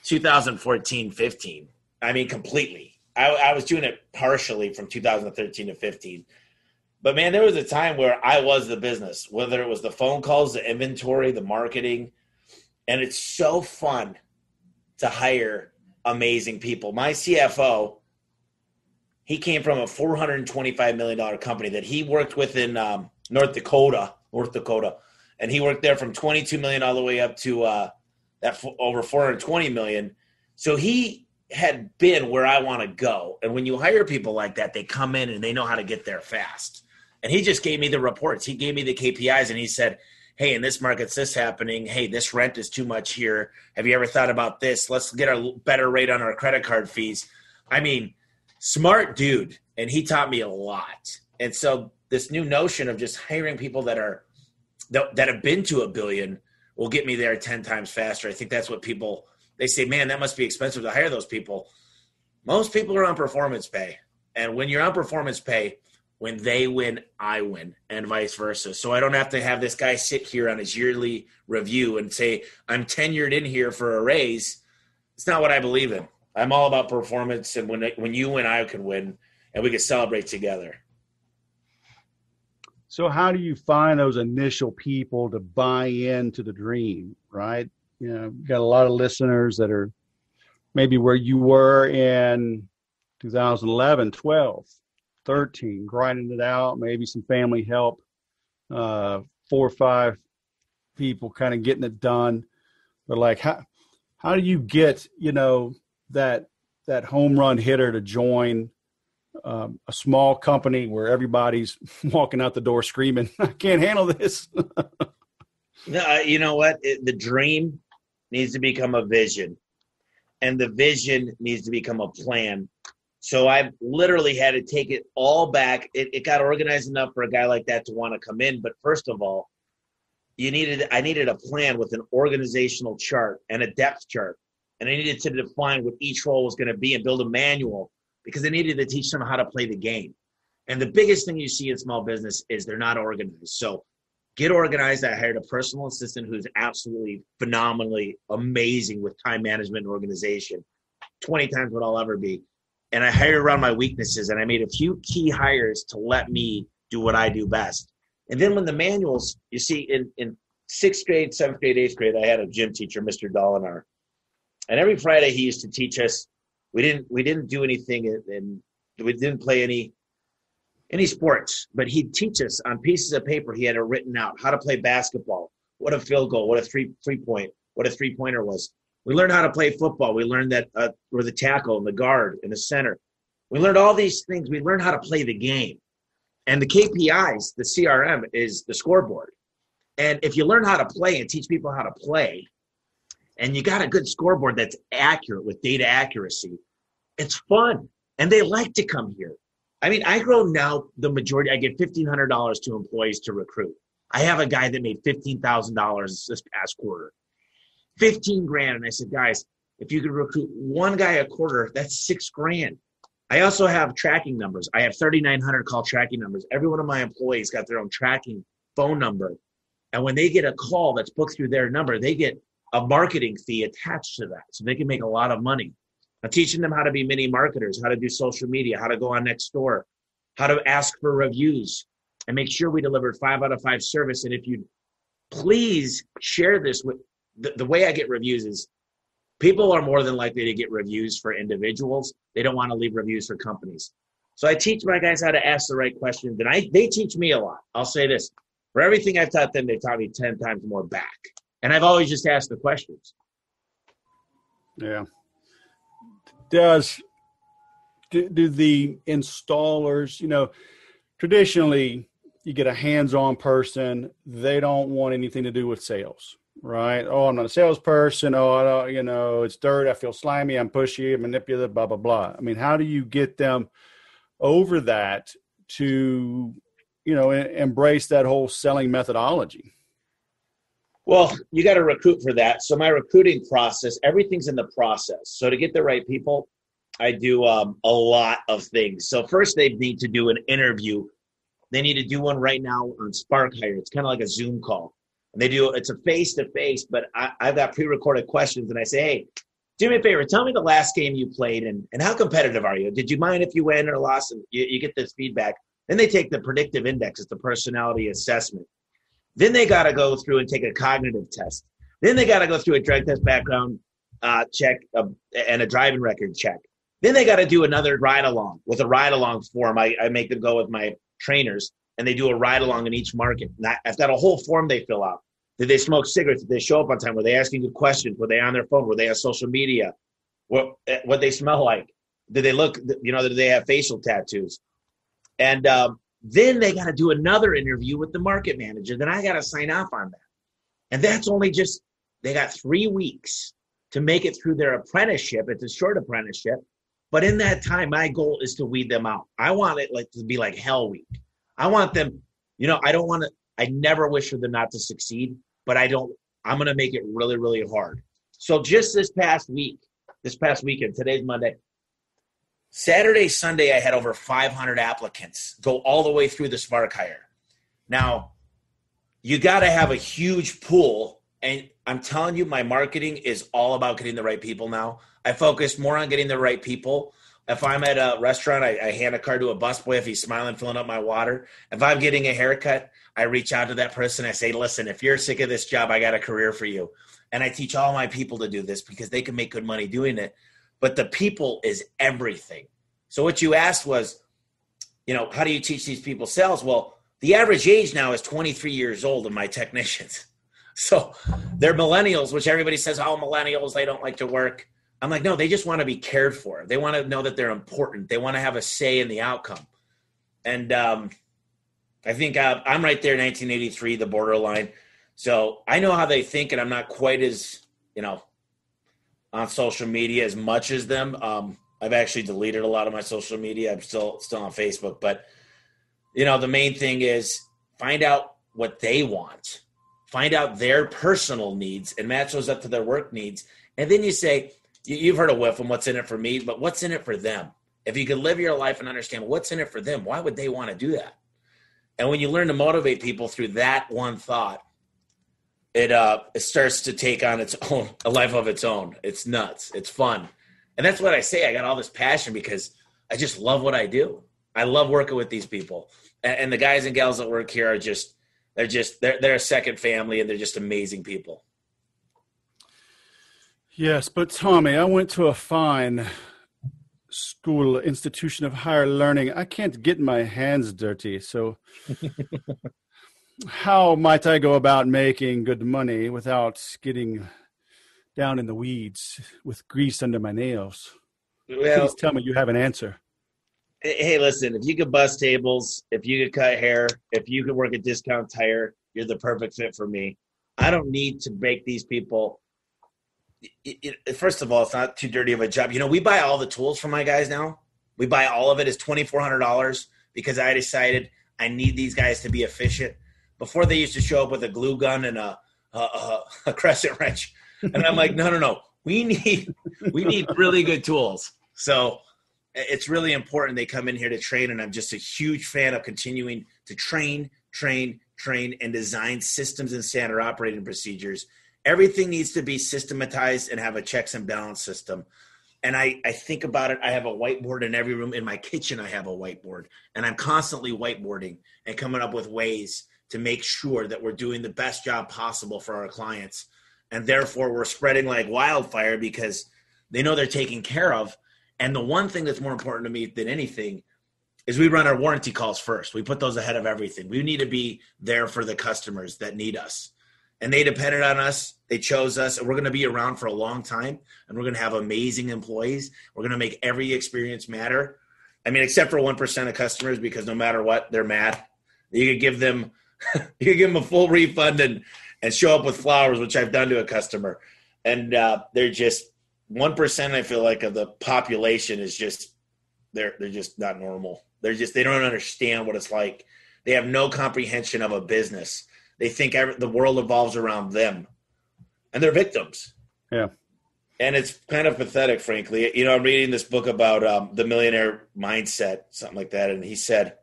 2014, 15. I mean, completely. I was doing it partially from 2013 to 15. But, man, there was a time where I was the business, whether it was the phone calls, the inventory, the marketing. And it's so fun to hire amazing people. My CFO, he came from a $425 million company that he worked with in North Dakota. And he worked there from $22 million all the way up to over $420 million. So he had been where I want to go. And when you hire people like that, they come in and they know how to get there fast. And he just gave me the reports. He gave me the KPIs, and he said, hey, in this market's this happening. Hey, this rent is too much here. Have you ever thought about this? Let's get a better rate on our credit card fees. I mean, smart dude. And he taught me a lot. And so this new notion of just hiring people that have been to $1 billion will get me there 10 times faster. I think that's what they say, man, that must be expensive to hire those people. Most people are on performance pay. And when you're on performance pay, when they win, I win, and vice versa. So I don't have to have this guy sit here on his yearly review and say, I'm tenured in here for a raise. It's not what I believe in. I'm all about performance, and when you win, I can win, and we can celebrate together. So how do you find those initial people to buy into the dream, right? You've got a lot of listeners that are maybe where you were in 2011, 12. 13, grinding it out, maybe some family help, 4 or 5 people kind of getting it done. But like, how do you get, that home run hitter to join a small company where everybody's walking out the door screaming, I can't handle this? No, you know what? The dream needs to become a vision, and the vision needs to become a plan. So I literally had to take it all back. It got organized enough for a guy like that to want to come in. But first of all, I needed a plan with an organizational chart and a depth chart. And I needed to define what each role was going to be and build a manual because I needed to teach them how to play the game. And the biggest thing you see in small business is they're not organized. So get organized. I hired a personal assistant who's absolutely phenomenally amazing with time management and organization, 20 times what I'll ever be. And I hired around my weaknesses, and I made a few key hires to let me do what I do best. And then when the manuals, you see, in 6th grade, 7th grade, 8th grade, I had a gym teacher, Mr. Dolinar. And every Friday he used to teach us. We didn't do anything, and we didn't play any sports, but he'd teach us on pieces of paper. He had it written out how to play basketball, what a field goal, what a three-point, what a three-pointer was. We learned how to play football. We learned that we're the tackle and the guard and the center. We learned all these things. We learned how to play the game. And the KPIs, the CRM, is the scoreboard. And if you learn how to play and teach people how to play, and you got a good scoreboard that's accurate with data accuracy, it's fun. And they like to come here. I mean, I grow now the majority. I get $1,500 to employees to recruit. I have a guy that made $15,000 this past quarter. 15 grand. And I said, guys, if you could recruit one guy a quarter, that's $6,000. I also have tracking numbers. I have 3,900 call tracking numbers. Every one of my employees got their own tracking phone number. And when they get a call that's booked through their number, they get a marketing fee attached to that. So they can make a lot of money. I'm teaching them how to be mini marketers, how to do social media, how to go on Nextdoor, how to ask for reviews, and make sure we delivered 5 out of 5 service. And if you please share this with the way I get reviews is people are more than likely to get reviews for individuals. They don't want to leave reviews for companies. So I teach my guys how to ask the right questions, and they teach me a lot. I'll say this. For everything I've taught them, they've taught me 10 times more back. And I've always just asked the questions. Yeah. Do the installers, traditionally you get a hands-on person. They don't want anything to do with sales, right? Oh, I'm not a salesperson. Oh, I don't, it's dirt. I feel slimy. I'm pushy, I'm manipulative, blah, blah, blah. I mean, how do you get them over that to, embrace that whole selling methodology? Well, you got to recruit for that. So my recruiting process, everything's in the process. So to get the right people, I do a lot of things. So first they need to do an interview. They need to do one right now on Spark Hire. It's kind of like a Zoom call. And it's a face-to-face, but I've got pre-recorded questions. And I say, hey, do me a favor. Tell me the last game you played and how competitive are you? Did you mind if you win or lost? And you get this feedback. Then they take the predictive index. It's the personality assessment. Then they got to go through and take a cognitive test. Then they got to go through a drug test background check and a driving record check. Then they got to do another ride-along with a ride-along form. I make them go with my trainers, and they do a ride-along in each market. And I've got a whole form they fill out. Did they smoke cigarettes? Did they show up on time? Were they asking good questions? Were they on their phone? Were they on social media? What they smell like? Did they look, did they have facial tattoos? And then they got to do another interview with the market manager. Then I got to sign off on that. And that's only they got 3 weeks to make it through their apprenticeship. It's a short apprenticeship. But in that time, my goal is to weed them out. I want it to be like hell week. I want them, I never wish for them not to succeed, but I'm going to make it really, really hard. So just this past weekend, today's Monday, Saturday, Sunday, I had over 500 applicants go all the way through the Spark Hire. Now, you got to have a huge pool, and I'm telling you, my marketing is all about getting the right people now. I focus more on getting the right people. If I'm at a restaurant, I hand a card to a busboy if he's smiling, filling up my water. If I'm getting a haircut, I reach out to that person. I say, listen, if you're sick of this job, I got a career for you. And I teach all my people to do this because they can make good money doing it. But the people is everything. So what you asked was, how do you teach these people sales? Well, the average age now is 23 years old of my technicians. So they're millennials, which everybody says, oh, millennials, they don't like to work. I'm like, no, they just want to be cared for. They want to know that they're important. They want to have a say in the outcome. And I think I'm right there, 1983, the borderline. So I know how they think, and I'm not quite as, on social media as much as them. I've actually deleted a lot of my social media. I'm still on Facebook. But, the main thing is find out what they want. find out their personal needs and match those up to their work needs. And then you say, you've heard of WIFM, what's in it for me, but what's in it for them? If you could live your life and understand what's in it for them, why would they want to do that? And when you learn to motivate people through that one thought, it starts to take on a life of its own. It's nuts. It's fun. And that's what I say. I got all this passion because I just love what I do. I love working with these people. And the guys and gals that work here are they're a second family, and they're just amazing people. Yes, but Tommy, I went to a fine school, institution of higher learning. I can't get my hands dirty. So how might I go about making good money without getting down in the weeds with grease under my nails? Well, please tell me you have an answer. Hey, listen, if you could bust tables, if you could cut hair, if you could work at Discount Tire, you're the perfect fit for me. I don't need to make these people. First of all, it's not too dirty of a job. We buy all the tools from my guys now. We buy all of it. It's $2,400 because I decided I need these guys to be efficient. Before, they used to show up with a glue gun and a crescent wrench. And I'm like, no. We need really good tools. So it's really important they come in here to train, and I'm just a huge fan of continuing to train, and design systems and standard operating procedures. Everything needs to be systematized and have a checks and balance system. And I think about it. I have a whiteboard in every room. In my kitchen, I have a whiteboard, and I'm constantly whiteboarding and coming up with ways to make sure that we're doing the best job possible for our clients. And therefore, we're spreading like wildfire because they know they're taken care of. And the one thing that's more important to me than anything is we run our warranty calls first. We put those ahead of everything. We need to be there for the customers that need us. And they depended on us. They chose us. And we're going to be around for a long time. And we're going to have amazing employees. We're going to make every experience matter. I mean, except for 1% of customers, because no matter what, they're mad. You could give them a full refund and show up with flowers, which I've done to a customer. And they're just 1%, I feel like, of the population is just they're just not normal. They don't understand what it's like. They have no comprehension of a business. They think the world evolves around them, and they're victims. Yeah. And it's kind of pathetic, frankly. I'm reading this book about the millionaire mindset, something like that. And he said,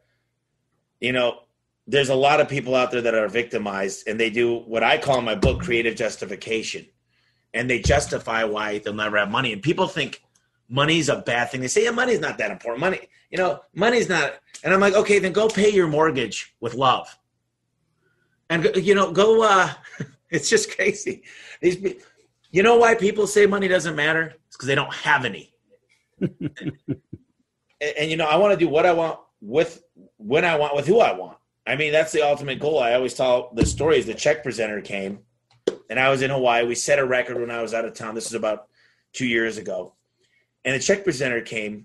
there's a lot of people out there that are victimized, and they do what I call in my book creative justification. And they justify why they'll never have money. And people think money's a bad thing. They say, money's not that important. Money's not. And I'm like, okay, then go pay your mortgage with love. And, go, it's just crazy. You know why people say money doesn't matter? It's because they don't have any. and I want to do what I want when I want with who I want. I mean, that's the ultimate goal. I always tell the stories. The check presenter came, and I was in Hawaii. We set a record when I was out of town. This is about 2 years ago. And the check presenter came,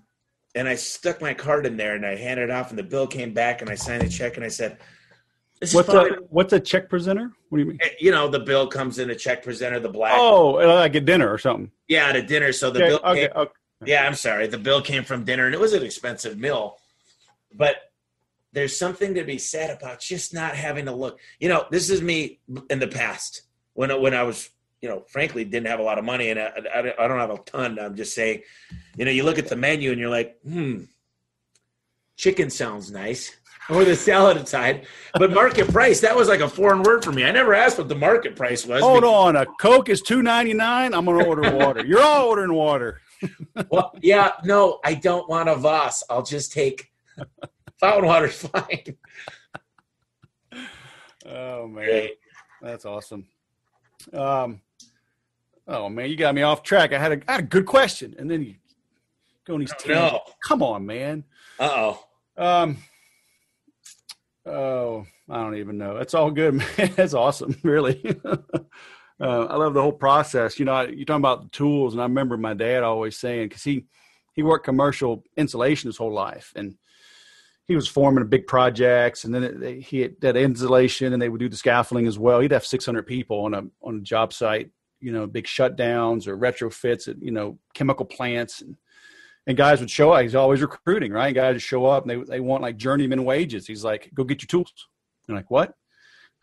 and I stuck my card in there, and I handed it off, and the bill came back, and I signed a check, and I said, What's a check presenter? What do you mean? The bill comes in a check presenter, the black. Oh, like a dinner or something. Yeah, at a dinner. So the bill came, okay. Yeah, I'm sorry. The bill came from dinner, and it was an expensive meal. But there's something to be said about just not having to look. This is me in the past when I was, frankly, didn't have a lot of money, and I don't have a ton. I'm just saying, you look at the menu and you're like, chicken sounds nice. Or the salad side, but market price, that was like a foreign word for me. I never asked what the market price was. Hold on, a Coke is $2.99. I'm going to order water. You're all ordering water. Well, yeah, no, I don't want a Voss. I'll just take fountain water. Fine. Oh man, great. That's awesome. Oh man, you got me off track. I had a good question, and then you go on these tangents. No. Come on, man. Oh, I don't even know. It's all good, man. That's awesome, really. I love the whole process. You're talking about the tools, and I remember my dad always saying, because he worked commercial insulation his whole life, and he was foreman of big projects, and then he had that insulation, and they would do the scaffolding as well. He'd have 600 people on a job site, big shutdowns or retrofits at chemical plants, and guys would show up. He's always recruiting, right? Guys would show up, and they want like journeyman wages. He's like, go get your tools. They're like, what?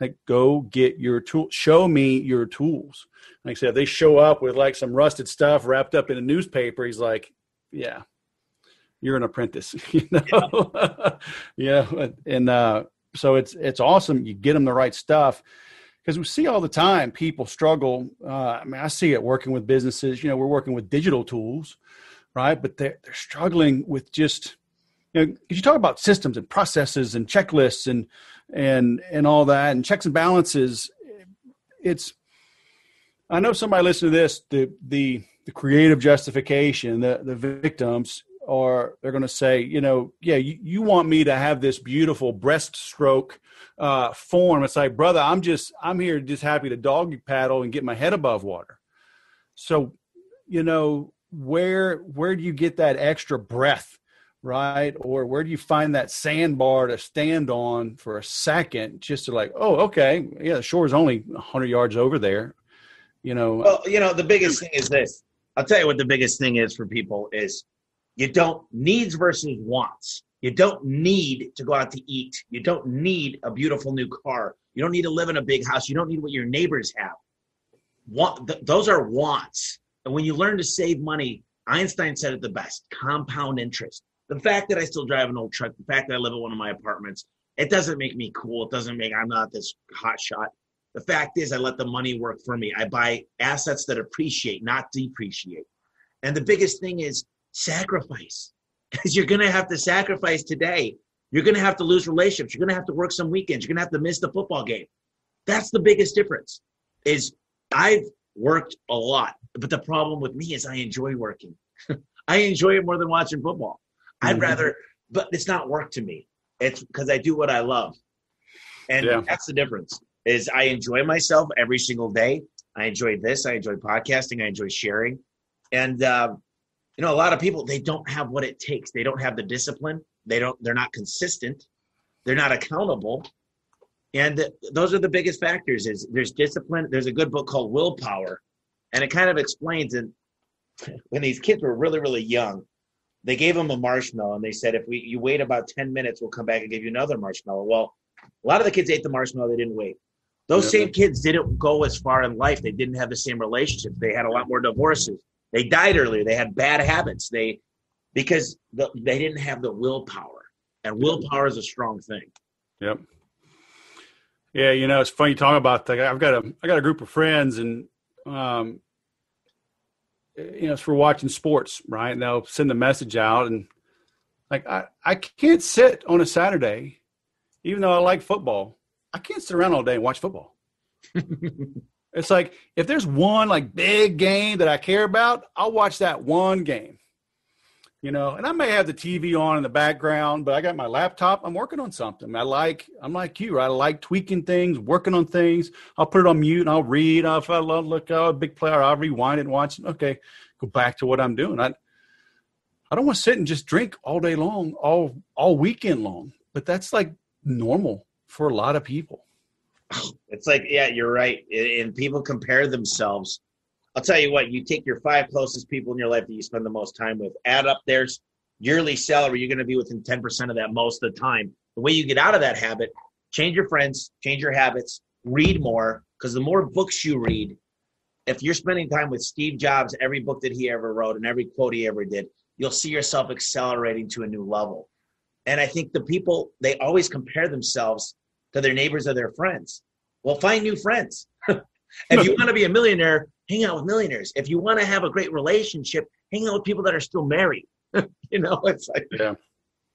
Like, go get your tool. Show me your tools. Like I said, if they show up with like some rusted stuff wrapped up in a newspaper, he's like, yeah, you're an apprentice, Yeah. And so it's awesome. You get them the right stuff, because we see all the time people struggle. I mean, I see it working with businesses. We're working with digital tools, right? But they're struggling with just, because you talk about systems and processes and checklists and all that, and checks and balances. I know somebody listening to this, the creative justification, the victims, or they're going to say, you want me to have this beautiful breaststroke form. It's like, brother, I'm here just happy to doggy paddle and get my head above water. So, where do you get that extra breath, right? Or where do you find that sandbar to stand on for a second, just to like, oh, okay, yeah, the shore is only 100 yards over there, Well, the biggest thing is this. I'll tell you what the biggest thing is for people is, you don't needs versus wants. You don't need to go out to eat. You don't need a beautiful new car. You don't need to live in a big house. You don't need what your neighbors have. Those are wants. And when you learn to save money, Einstein said it the best: compound interest. The fact that I still drive an old truck, the fact that I live in one of my apartments, it doesn't make me cool. It doesn't make I'm not this hot shot. The fact is, I let the money work for me. I buy assets that appreciate, not depreciate. And the biggest thing is sacrifice, because you're going to have to sacrifice today. You're going to have to lose relationships. You're going to have to work some weekends. You're going to have to miss the football game. That's the biggest difference. Is I've worked a lot, but the problem with me is I enjoy working. I enjoy it more than watching football. I'd rather, but it's not work to me. It's because I do what I love. And that's the difference. Is I enjoy myself every single day. I enjoy this. I enjoy podcasting. I enjoy sharing. And, a lot of people, they don't have what it takes. They don't have the discipline. They're not consistent. They're not accountable. And those are the biggest factors. Is there's discipline. There's a good book called Willpower. And it kind of explains it. When these kids were really, really young, they gave them a marshmallow and they said, if you wait about 10 minutes, we'll come back and give you another marshmallow. Well, a lot of the kids ate the marshmallow. They didn't wait. Those same kids didn't go as far in life. They didn't have the same relationships. They had a lot more divorces. They died earlier. They had bad habits. Because they didn't have the willpower, and willpower is a strong thing. Yep. Yeah, it's funny you talk about that. I got a group of friends, and it's for watching sports, right? And they'll send a message out, and like I can't sit on a Saturday, even though I like football. I can't sit around all day and watch football. It's like, if there's one like big game that I care about, I'll watch that one game, and I may have the TV on in the background, but I got my laptop. I'm working on something. I'm like you, right? I like tweaking things, working on things. I'll put it on mute and I'll read. If I look a big player, I'll rewind it and watch it. Okay, go back to what I'm doing. I don't want to sit and just drink all day long, all weekend long, but that's like normal for a lot of people. It's like, yeah, you're right. And people compare themselves. I'll tell you what, you take your 5 closest people in your life that you spend the most time with, add up their yearly salary, you're going to be within 10% of that most of the time. The way you get out of that habit, change your friends, change your habits, read more, because the more books you read, if you're spending time with Steve Jobs, every book that he ever wrote and every quote he ever did, you'll see yourself accelerating to a new level. And I think the people, they always compare themselves to their neighbors or their friends. Well, find new friends. If you want to be a millionaire, hang out with millionaires. If you want to have a great relationship, hang out with people that are still married. It's like,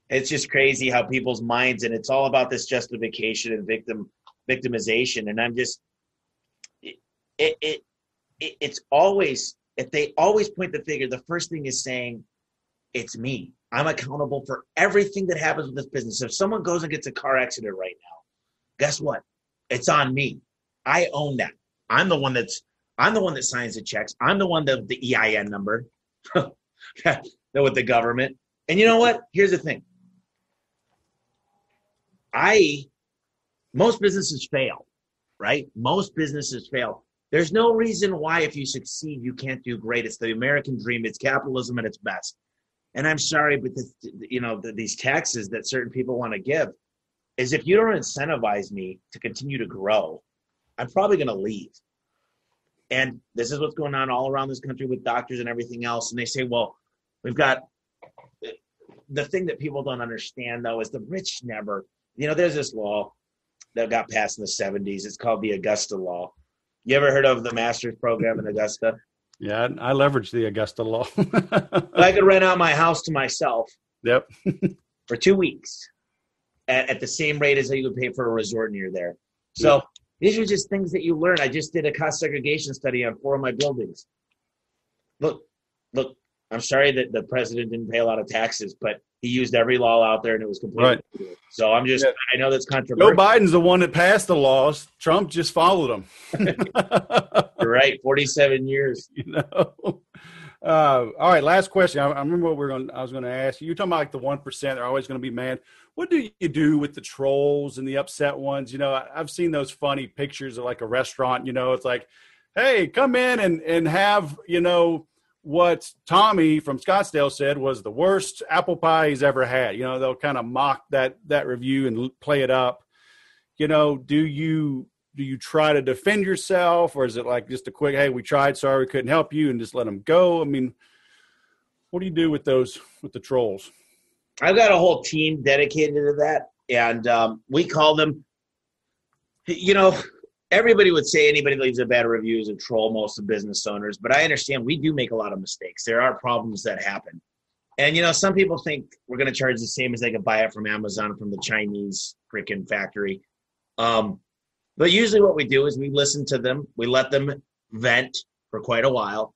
it's just crazy how people's minds, and it's all about this justification and victimization. And I'm just, it's always, if they always point the finger, the first thing is saying, it's me. I'm accountable for everything that happens with this business. If someone goes and gets a car accident right now, guess what? It's on me. I own that. I'm the one that signs the checks. I'm the one that the EIN number with the government. And you know what? Here's the thing. Most businesses fail, right? Most businesses fail. There's no reason why, if you succeed, you can't do great. It's the American dream. It's capitalism at its best. And I'm sorry, but these taxes that certain people want to give, is if you don't incentivize me to continue to grow, I'm probably going to leave. And this is what's going on all around this country with doctors and everything else. And they say, well, we've got the thing that people don't understand, though, is the rich never, there's this law that got passed in the 70s. It's called the Augusta Law. You ever heard of the master's program in Augusta? Yeah, I leveraged the Augusta Law. I could rent out my house to myself. Yep. For 2 weeks at the same rate as you would pay for a resort near there. So these are just things that you learn. I just did a cost segregation study on 4 of my buildings. Look, I'm sorry that the president didn't pay a lot of taxes, but he used every law out there and it was completely legal. So I know that's controversial. Joe Biden's the one that passed the laws. Trump just followed them. You're right. 47 years. All right, last question. I remember what I was going to ask you. You're talking about like the 1%. They're always going to be mad. What do you do with the trolls and the upset ones? I've seen those funny pictures of like a restaurant. It's like, hey, come in and have, what Tommy from Scottsdale said was the worst apple pie he's ever had. They'll kind of mock that review and play it up. Do you try to defend yourself, or is it like just a quick, hey, we tried, sorry, we couldn't help you, and just let them go? I mean, what do you do with the trolls? I've got a whole team dedicated to that, and we call them, everybody would say anybody that leaves a bad review is a troll, most of business owners, but I understand we do make a lot of mistakes. There are problems that happen. And, some people think we're going to charge the same as they could buy it from Amazon, from the Chinese freaking factory. But usually what we do is we listen to them, we let them vent for quite a while,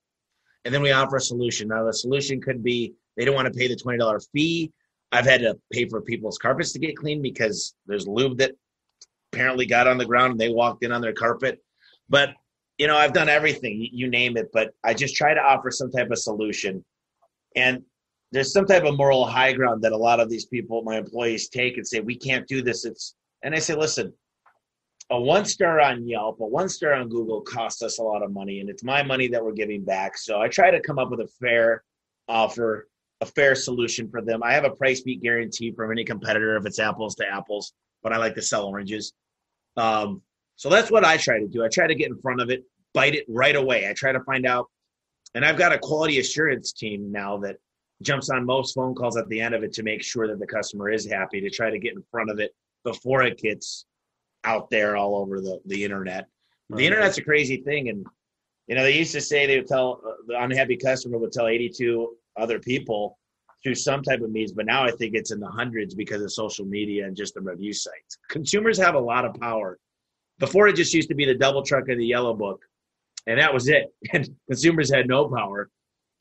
and then we offer a solution. Now, the solution could be they don't want to pay the $20 fee. I've had to pay for people's carpets to get cleaned because there's lube that apparently got on the ground and they walked in on their carpet. But, I've done everything, you name it, but I just try to offer some type of solution. And there's some type of moral high ground that a lot of these people, my employees, take and say, we can't do this. And I say, listen, a 1-star on Yelp, a 1-star on Google costs us a lot of money, and it's my money that we're giving back. So I try to come up with a fair offer, a fair solution for them. I have a price beat guarantee from any competitor if it's apples to apples, but I like to sell oranges. So that's what I try to do. I try to get in front of it, bite it right away. I try to find out, and I've got a quality assurance team now that jumps on most phone calls at the end of it to make sure that the customer is happy, to try to get in front of it before it gets out there all over the internet. Right. The internet's a crazy thing. And, they used to say they would tell the unhappy customer would tell 82 other people through some type of means, but now I think it's in the hundreds because of social media and just the review sites. Consumers have a lot of power. Before, it just used to be the double truck of the yellow book, and that was it. And consumers had no power.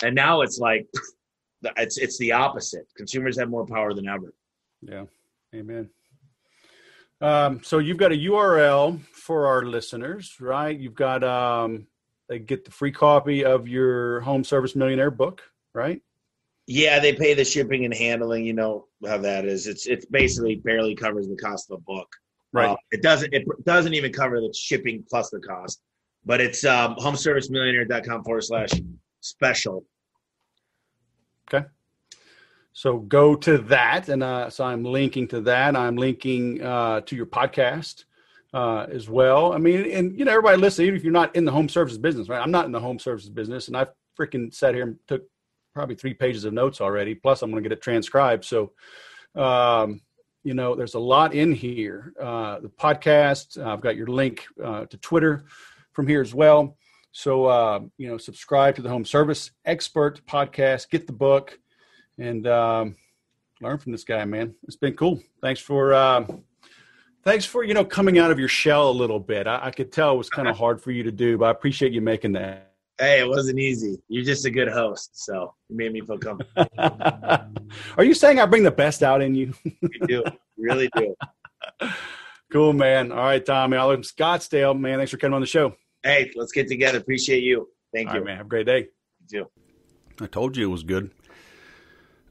And now it's like, it's the opposite. Consumers have more power than ever. Yeah. Amen. So you've got a URL for our listeners, right? You've got, they get the free copy of your Home Service Millionaire book, right? Yeah, they pay the shipping and handling. You know how that is. It's basically barely covers the cost of the book. Right. It doesn't even cover the shipping plus the cost, but it's homeservicemillionaire.com/special. Okay. So go to that, and so I'm linking to that. I'm linking to your podcast as well. I mean, and everybody listen, even if you're not in the home services business, right? I'm not in the home services business, and I've freaking sat here and took probably 3 pages of notes already. Plus, I'm going to get it transcribed. So, there's a lot in here. The podcast, I've got your link to Twitter from here as well. So, subscribe to the Home Service Expert podcast, get the book, and learn from this guy, man. It's been cool. Thanks for coming out of your shell a little bit. I could tell it was kind of hard for you to do, but I appreciate you making that. Hey, it wasn't easy. You're just a good host, so it made me feel comfortable. Are you saying I bring the best out in you? You do. You really do. Cool, man. All right, Tommy. I live in Scottsdale, man. Thanks for coming on the show. Hey, let's get together. Appreciate you. Thank you. All right, man. Have a great day. You too. I told you it was good.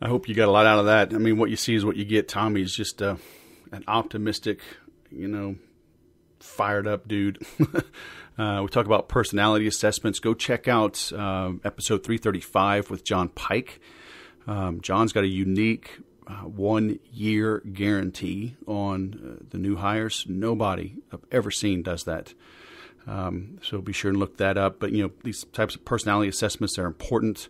I hope you got a lot out of that. I mean, what you see is what you get. Tommy's just an optimistic, fired up dude. We talk about personality assessments. Go check out episode 335 with John Pike. John's got a unique 1-year guarantee on the new hires. Nobody I've ever seen does that. So be sure and look that up. But, these types of personality assessments are important.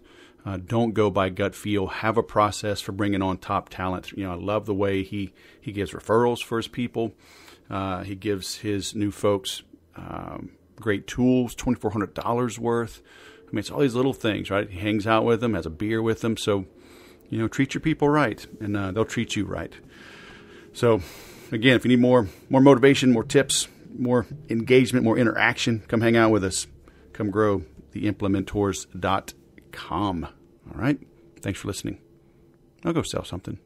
Don't go by gut feel. Have a process for bringing on top talent. I love the way he gives referrals for his people. He gives his new folks great tools, $2,400 worth. I mean, it's all these little things, right? He hangs out with them, has a beer with them. So, treat your people right, and they'll treat you right. So, again, if you need more motivation, more tips, more engagement, more interaction, come hang out with us. Come grow, theimplementors.com. All right? Thanks for listening. I'll go sell something.